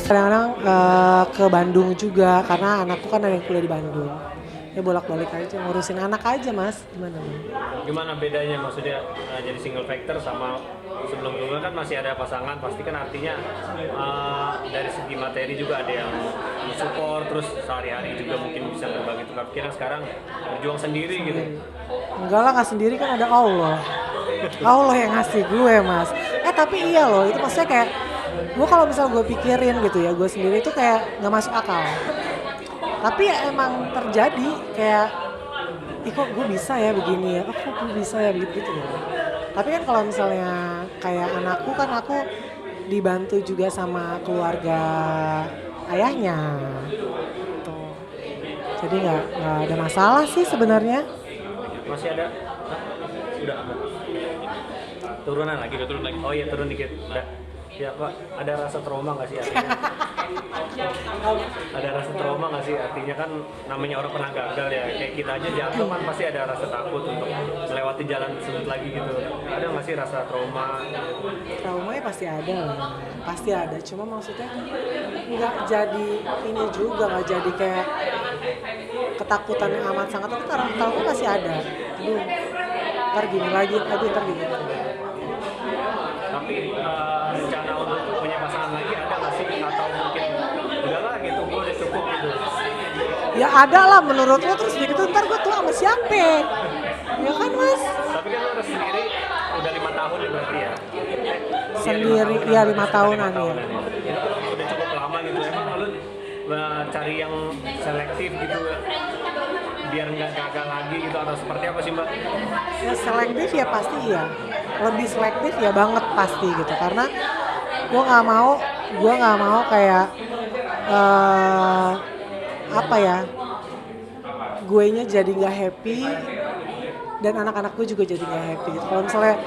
Kadang-kadang ke Bandung juga karena anakku kan ada yang kuliah di Bandung. Ya bolak-balik aja ngurusin anak aja mas, gimana? Gimana bedanya maksudnya jadi single factor sama sebelum-sebelumnya kan masih ada pasangan, pasti kan artinya dari segi materi juga ada yang support, terus sehari-hari juga mungkin bisa berbagi tukar pikiran. Sekarang berjuang sendiri gitu. Enggak lah, nggak sendiri, kan ada Allah. Allah yang ngasih gue mas. Tapi iya loh, itu maksudnya kayak gue kalau misal gue pikirin gitu ya, gue sendiri itu kayak nggak masuk akal. Tapi ya emang terjadi kayak, ih kok gue bisa ya begini ya, oh kok gue bisa ya begitu gitu loh. Tapi kan kalau misalnya kayak anakku kan aku dibantu juga sama keluarga ayahnya. Tuh. Jadi nggak ada masalah sih sebenarnya. Masih ada udah turunan lagi, udah turun lagi. Oh iya, turun dikit. Udah. Ya Pak, ada rasa trauma nggak sih artinya? Ada rasa trauma nggak sih artinya, kan namanya orang pernah gagal ya, kayak kita aja jatuh kan pasti ada rasa takut untuk melewati jalan tersebut lagi gitu. Ada nggak sih rasa trauma? Traumanya pasti ada lah, pasti ada. Cuma maksudnya nggak jadi ini juga, nggak jadi kayak ketakutan yang amat sangat. Tapi trauma pasti ada. Aduh, ntar gini lagi, aduh ntar gini lagi. Tapi rencana untuk punya pasangan lagi ada nggak sih, atau mungkin udahlah gitu, gue udah cukup gitu? Ya ada lah menurut lo, terus gitu ntar gue tua sama siapa? Ya kan mas? Tapi kan lo udah sendiri udah 5 tahun ya berarti ya? Sendiri, ya 5 tahunan ya. Itu udah cukup lama gitu. Emang lo cari yang selektif gitu biar nggak gagal lagi gitu, atau seperti apa sih mbak? Ya selektif ya pasti iya. Lebih selektif ya banget pasti gitu. Karena gue nggak mau kayak apa ya, guenya jadi nggak happy dan anak-anak gue juga jadi nggak happy gitu. Kalau misalnya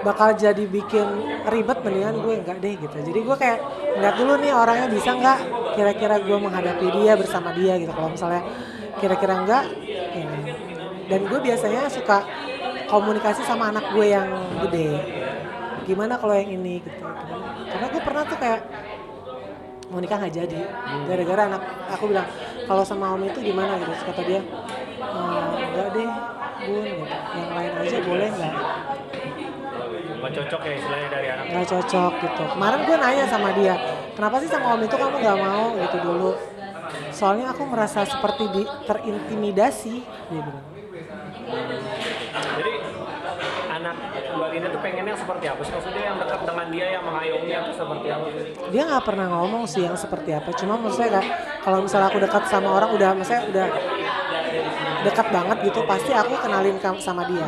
bakal jadi bikin ribet, mendingan gue enggak deh gitu. Jadi gue kayak ngeliat dulu nih orangnya bisa nggak kira-kira gue menghadapi dia bersama dia gitu. Kalau misalnya kira-kira enggak ya. Dan gue biasanya suka komunikasi sama anak gue yang gede, gimana kalau yang ini gitu. Karena gue pernah tuh kayak mau nikah nggak jadi gara-gara anak aku bilang kalau sama om itu gimana gitu. Terus kata dia enggak deh bun gitu, yang lain aja boleh nggak? Nggak cocok ya istilahnya dari anak? Nggak cocok gitu. Kemarin gue nanya sama dia, kenapa sih sama om itu kamu nggak mau gitu dulu? Soalnya aku merasa seperti terintimidasi, dia bilang. Jadi anak mbak Lina tuh pengennya seperti apa sih? Maksudnya yang dekat dengan dia, yang mengayomi, atau seperti apa? Dia nggak pernah ngomong sih yang seperti apa. Cuma maksudnya kayak kalau misalnya aku dekat sama orang maksudnya udah dekat banget gitu, pasti aku kenalin sama dia,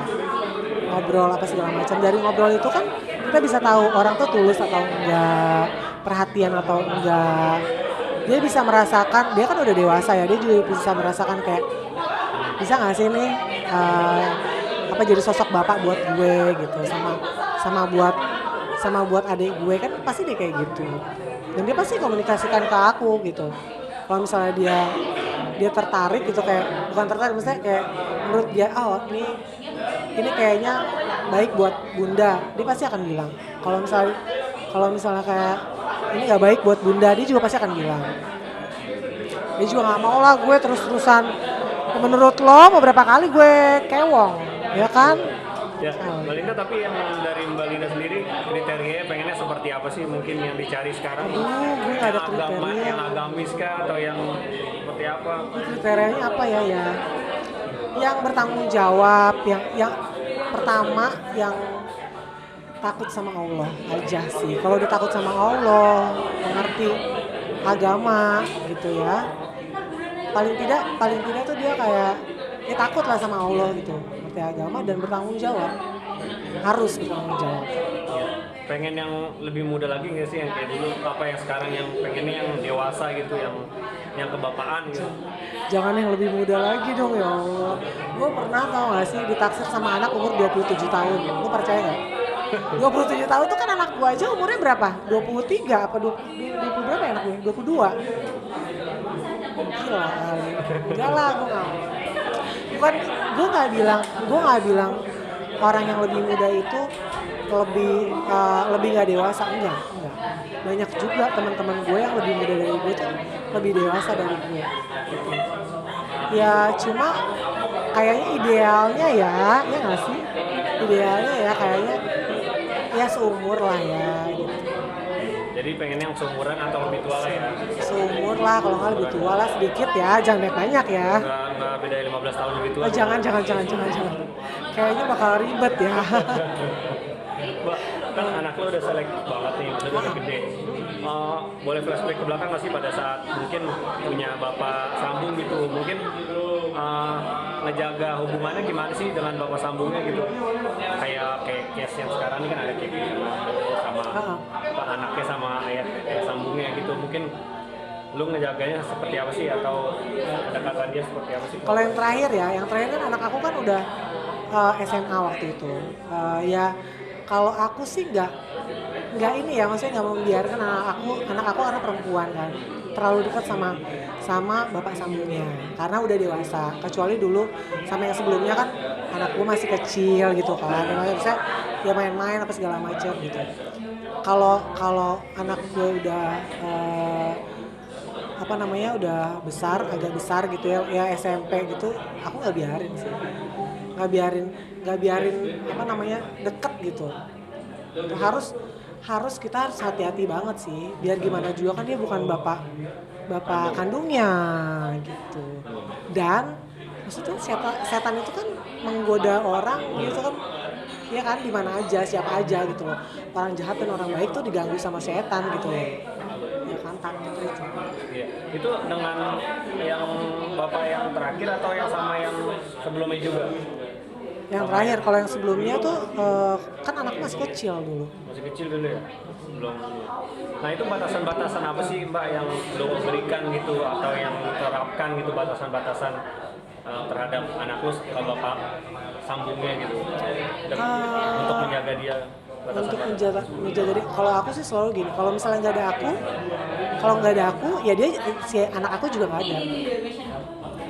ngobrol apa segala macam. Dari ngobrol itu kan kita bisa tahu orang tuh tulus atau enggak, perhatian atau enggak. Dia bisa merasakan, dia kan udah dewasa ya, dia juga bisa merasakan kayak bisa nggak sih nih apa jadi sosok bapak buat gue gitu, sama buat adik gue, kan pasti dia kayak gitu. Dan dia pasti komunikasikan ke aku gitu. Kalau misalnya dia tertarik gitu, kayak bukan tertarik, maksudnya kayak menurut dia ini kayaknya baik buat bunda, dia pasti akan bilang. Kalau misalnya kayak ini nggak baik buat bunda, dia juga pasti akan bilang. Dia juga nggak mau lah gue terus-terusan. Menurut lo beberapa kali gue kewong, ya kan? Ya, Mbak Linda, tapi yang dari Mbak Linda sendiri kriterianya pengennya seperti apa sih mungkin yang dicari sekarang? Aduh, gue nggak ada kriteria. Yang agamis kah atau yang seperti apa? Kriterianya apa ya? Yang bertanggung jawab, yang pertama yang takut sama Allah aja sih. Kalau udah takut sama Allah, mengerti agama gitu ya. Paling tidak tuh dia kayak takut lah sama Allah gitu, ngerti agama dan bertanggung jawab, harus bertanggung jawab. Ya, pengen yang lebih muda lagi nggak sih, yang kayak dulu apa yang sekarang, yang pengennya yang dewasa gitu, yang kebapaan gitu? Jangan yang lebih muda lagi dong ya Allah. Gue pernah tau gak sih ditaksir sama anak umur 27 tahun, lu percaya gak? 27 tahun tuh kan anak gue aja umurnya berapa? 23 apa 20 berapa ya anak gue? 22. Gila kali. Enggak lah, gue nggak bilang orang yang lebih muda itu lebih nggak dewasa, enggak. Banyak juga teman-teman gue yang lebih muda dari gue tuh lebih dewasa dari gue. Gitu. Ya cuma kayaknya idealnya ya nggak sih? Idealnya ya kayaknya ya seumur lah ya. Gitu. Jadi pengen yang seumuran atau lebih tua lah ya? Seumur lah, kalau nggak lebih tua lah sedikit ya, jangan banyak ya. Nggak beda 15 tahun lebih tua? Oh, jangan. Kayaknya bakal ribet ya. Mbak, kan anak lo udah selektif banget nih, maksudnya udah gede. Boleh flashback ke belakang nggak sih pada saat mungkin punya bapak sambung gitu, mungkin ngejaga hubungannya gimana sih dengan bapak sambungnya gitu? Kayak case yang sekarang ini kan ada kayak gitu sama pak anaknya sama ayah sambungnya gitu, mungkin lu ngejaganya seperti apa sih atau pendekatan dia seperti apa sih? Kalau yang terakhir kan anak aku kan udah SMA waktu itu. Ya kalau aku sih nggak ini ya, maksudnya nggak membiarkan anak aku anak perempuan kan terlalu dekat sama bapak sambungnya karena udah dewasa. Kecuali dulu sama yang sebelumnya kan anakku masih kecil gitu kan, maksudnya ya main-main apa segala macam gitu. Kalau anak gue udah udah besar, agak besar gitu ya SMP gitu, aku nggak biarin sih, nggak biarin deket gitu. Kita harus hati-hati banget sih, biar gimana juga kan dia bukan bapak kandungnya gitu. Dan maksudnya setan itu kan menggoda orang gitu kan, ya kan di mana aja, siapa aja gitu loh. Orang jahat dan orang baik tuh diganggu sama setan gitu loh. Ya kan, takut itu. Iya. Itu dengan yang bapak yang terakhir atau yang sama yang sebelumnya juga? Yang terakhir, kalau yang sebelumnya tuh kan anakku masih kecil dulu. Masih kecil dulu ya? Belum. Nah itu batasan-batasan apa sih Mbak yang lo berikan gitu atau yang terapkan gitu, batasan-batasan terhadap anak lo kalau bapak sambungnya gitu untuk menjaga dia? Untuk menjaga dia, kalau aku sih selalu gini, kalau misalnya nggak ada aku ya dia, si anak aku juga nggak ada.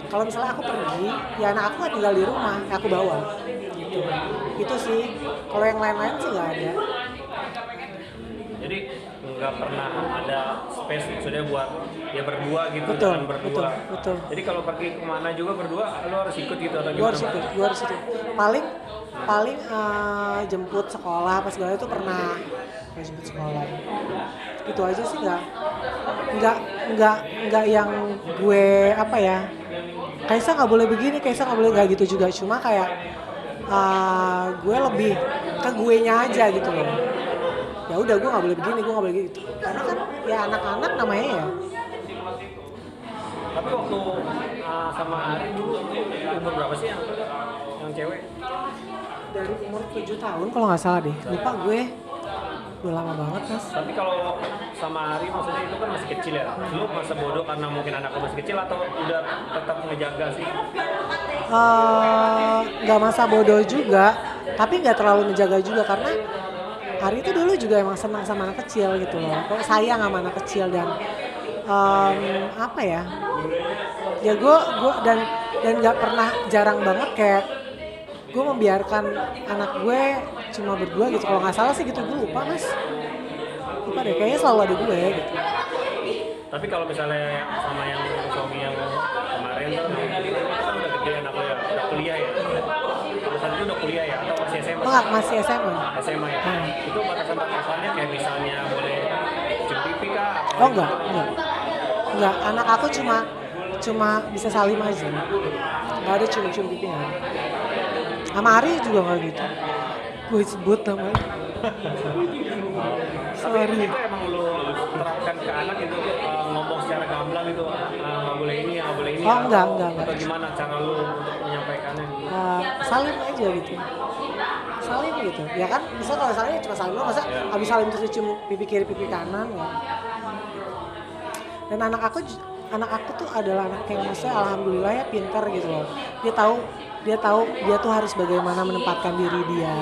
Kalau misalnya aku pergi, ya anak aku nggak tinggal di rumah, aku bawa gitu. Itu sih, kalau yang lain-lain sih nggak ada. Jadi nggak pernah ada space maksudnya buat ya berdua gitu, Betul, jangan berdua. betul. Jadi kalau pergi kemana juga berdua, lo harus ikut gitu atau gimana? Gue harus ikut. Paling jemput sekolah apa segala itu pernah. Jemput sekolah. Itu aja sih, nggak yang gue apa ya. Kaisa nggak boleh begini, Kaisa nggak boleh, nggak gitu juga. Cuma kayak gue lebih ke guenya aja gitu loh. Ya udah, gue nggak boleh begini, gue nggak boleh gitu. Karena kan ya anak-anak namanya ya. Tapi waktu sama Ari dulu umur berapa sih yang cewek? Dari umur 7 tahun kalau nggak salah deh. Lupa gue. Udah lama banget, Mas. Tapi kalau sama Ari maksudnya itu kan masih kecil ya? Lu masa bodoh karena mungkin anakku masih kecil atau udah tetap ngejaga sih? Nggak masa bodoh juga, tapi nggak terlalu menjaga juga karena Ari itu dulu juga emang senang sama anak kecil gitu loh. Kok sayang sama anak kecil dan apa ya? Ya gue dan nggak pernah, jarang banget kayak gue membiarkan anak gue cuma berdua gitu. Kalau nggak salah sih gitu, gue lupa Mas. Lupa deh, kayaknya selalu ada gue gitu. Tapi kalau misalnya sama yang suami yang kemarin kan udah gede anak lo ya, udah kuliah ya? Pada saat itu udah kuliah ya? Atau masih SMA? Enggak, masih SMA. SMA ya? Itu batasan-batasannya kayak misalnya boleh cium pipi kah? Oh enggak. Anak aku cuma bisa salim aja. Nggak ada cium-cium pipinya. Sama Ari juga nggak gitu. Gue sebut namanya. Tapi itu emang lo terapkan ke anak gitu, ngomong secara gamblang gitu, nggak boleh ini, nggak boleh ini. Oh enggak. Atau gimana cara lo untuk menyampaikannya? Salim aja gitu. Salim gitu. Ya kan, bisa kalau salim cuma salim doang, masa habis salim terus dicium pipi kiri pipi kanan ya. Dan anak aku tuh adalah anak yang maksudnya alhamdulillah ya pintar gitu loh. Dia tahu dia tuh harus bagaimana menempatkan diri dia.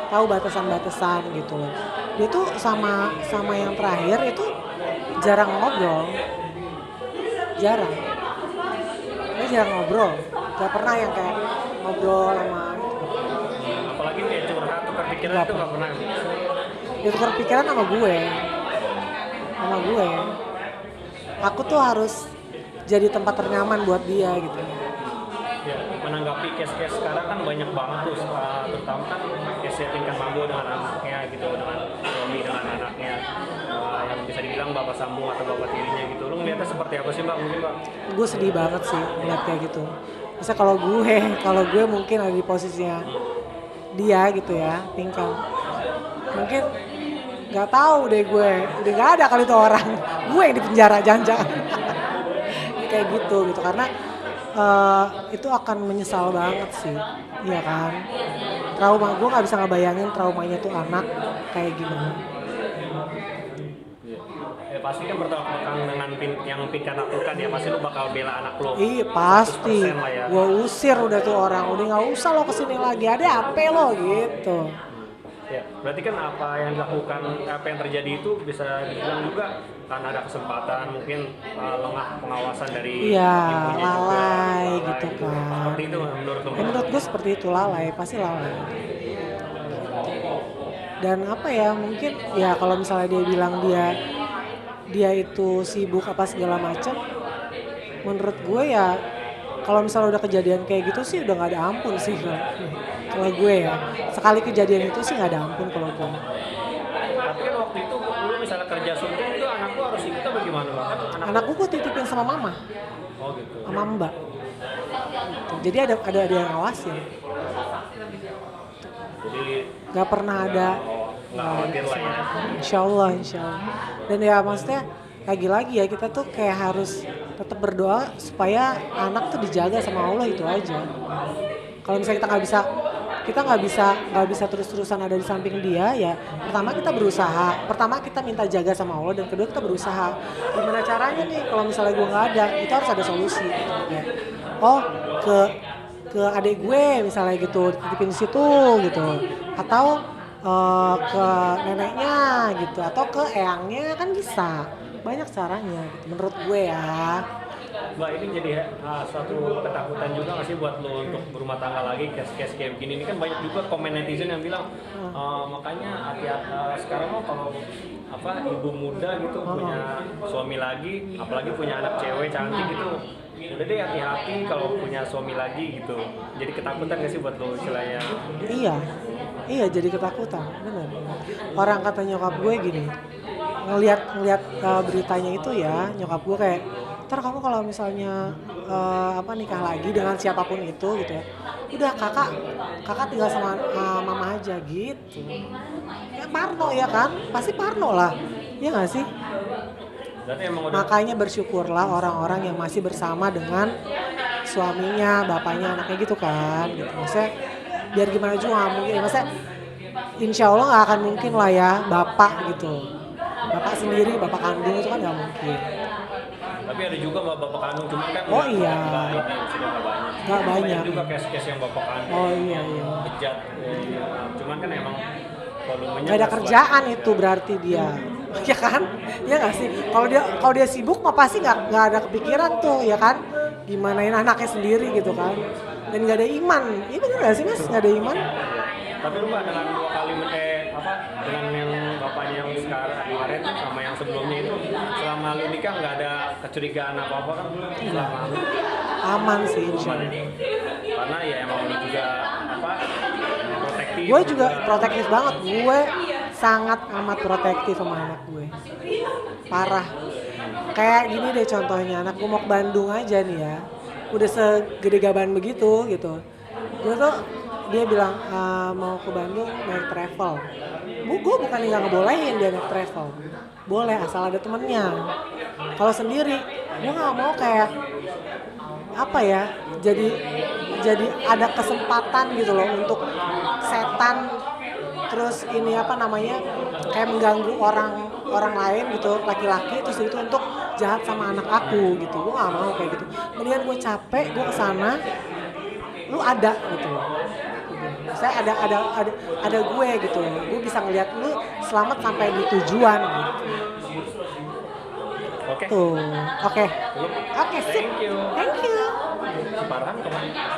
Tahu batasan-batasan gitu loh. Dia tuh sama yang terakhir itu jarang ngobrol. Dia jarang ngobrol. Gak pernah yang kayak ngobrol sama Apalagi kayak curhat tukar pikiran kepikiran itu nggak pernah. Dia tukar pikiran sama gue. Aku tuh harus jadi tempat ternyaman buat dia gitu. Ya, menanggapi case-case sekarang kan banyak banget tuh, terutama kan case tingkat mambo dengan anaknya gitu, dengan suami dengan anaknya, yang bisa dibilang bapak sambung atau bapak tirinya gitu. Lu ngeliatnya seperti apa sih Mbak? Mungkin Mbak? Gue sedih banget sih ngeliat kayak gitu. Misal kalau gue mungkin ada di posisinya dia gitu ya, Pinkan. Mungkin nggak tahu deh gue, udah nggak ada kali itu orang, gue yang di penjara jangan-jangan. Kayak gitu karena itu akan menyesal banget sih, iya kan. Trauma, gue nggak bisa ngebayangin traumanya tuh anak kayak gimana. Ya pasti kan bertolak belakang dengan yang Pinkan lakukan ya, pasti lu bakal bela anak lo. Iya pasti, 100% lah ya. gue usir udah tuh orang, udah nggak usah lo kesini lagi, ada apa lo gitu. Ya, berarti kan apa yang dilakukan, apa yang terjadi itu bisa dibilang juga karena ada kesempatan, mungkin lengah pengawasan dari Iya, ibunya lalai juga, gitu kan. Seperti itu menurut lo? Menurut gue seperti itu, lalai, pasti lalai. Dan apa ya, mungkin ya kalau misalnya dia bilang dia itu sibuk apa segala macam, menurut gue ya kalau misalnya udah kejadian kayak gitu sih udah nggak ada ampun sih kalau gue ya. Sekali kejadian itu sih nggak ada ampun kalau gue. Tapi kan waktu itu lu misalnya kerja suntik itu anak lu harus ikut apa gimana Bang? Anakku gue titipin sama mama, Oh gitu. sama mbak. Gitu. Jadi ada yang ngawasin. Jadi Nggak pernah ada. nggak khawatir lah ya. Insya Allah. Dan ya maksudnya lagi-lagi ya kita tuh kayak harus tetap berdoa supaya anak tuh dijaga sama Allah, itu aja. Kalau misalnya kita nggak bisa terus-terusan ada di samping dia, ya pertama kita berusaha, pertama kita minta jaga sama Allah, dan kedua kita berusaha. Gimana caranya nih kalau misalnya gue nggak ada, itu harus ada solusi gitu. Kayak, oh ke adik gue misalnya gitu dititipin di situ gitu, atau ke neneknya gitu, atau ke eyangnya, kan bisa, banyak caranya gitu, menurut gue ya. Mbak, ini jadi suatu ketakutan juga nggak sih buat lo untuk berumah tangga lagi, case-case kayak begini? Ini kan banyak juga komen netizen yang bilang makanya hati-hati sekarang mah kalau ibu muda gitu punya suami lagi, apalagi punya anak cewek cantik gitu, udah deh hati-hati kalau punya suami lagi gitu. Jadi ketakutan nggak sih buat lo istilahnya? Iya jadi ketakutan, benar. Orang kata nyokap gue gini, ngelihat beritanya itu ya, nyokap gue kayak, ntar kamu kalau misalnya nikah lagi dengan siapapun itu gitu ya, udah kakak tinggal sama mama aja gitu. Ya parno ya kan, pasti parno lah, ya nggak sih? Makanya bersyukurlah orang-orang yang masih bersama dengan suaminya, bapaknya, anaknya gitu kan, gitu. Maksudnya biar gimana juga nggak mungkin, maksudnya insya Allah nggak akan mungkin lah ya bapak gitu, bapak sendiri, bapak kandung itu kan nggak mungkin. Tapi ada juga bapak kandung, cuman kan iya, nggak banyak juga case-case yang bapak kandung. Iya bejat, cuman kan emang volumenya nggak ada kerjaan itu berarti dia. Ya kan, ya nggak sih, kalau dia sibuk mah pasti nggak ada kepikiran tuh ya kan, gimanain anaknya sendiri gitu kan, dan nggak ada iman. Iya bener nggak sih mas, nggak ada iman. Tapi lu Mbak, dengan 2 kali dengan yang bapaknya yang sekarang kemarin sama yang sebelumnya itu, selama lu nikah nggak ada kecurigaan apa kan? Selama lu aman sih insya Allah. Karena ya emang lu juga protektif. Gue juga protektif banget, gue sangat amat protektif sama anak gue, parah. Kayak gini deh contohnya, anak gue mau ke Bandung aja nih ya, udah segede gaban begitu gitu, gue tuh dia bilang mau ke Bandung naik travel. Gue bukan nggak ngebolehin dia naik travel, boleh asal ada temennya. Kalau sendiri gue nggak mau kayak apa ya, jadi ada kesempatan gitu loh untuk setan terus ini kayak mengganggu orang lain gitu, laki-laki terus itu untuk jahat sama anak aku gitu. Gue nggak mau kayak gitu, mendingan gue capek gue kesana, lu ada gitu loh. Saya ada gue gitu, gue bisa ngeliat lu selamat sampai di tujuan gitu. Oke. Oke, sip. Thank you. Separang kemana?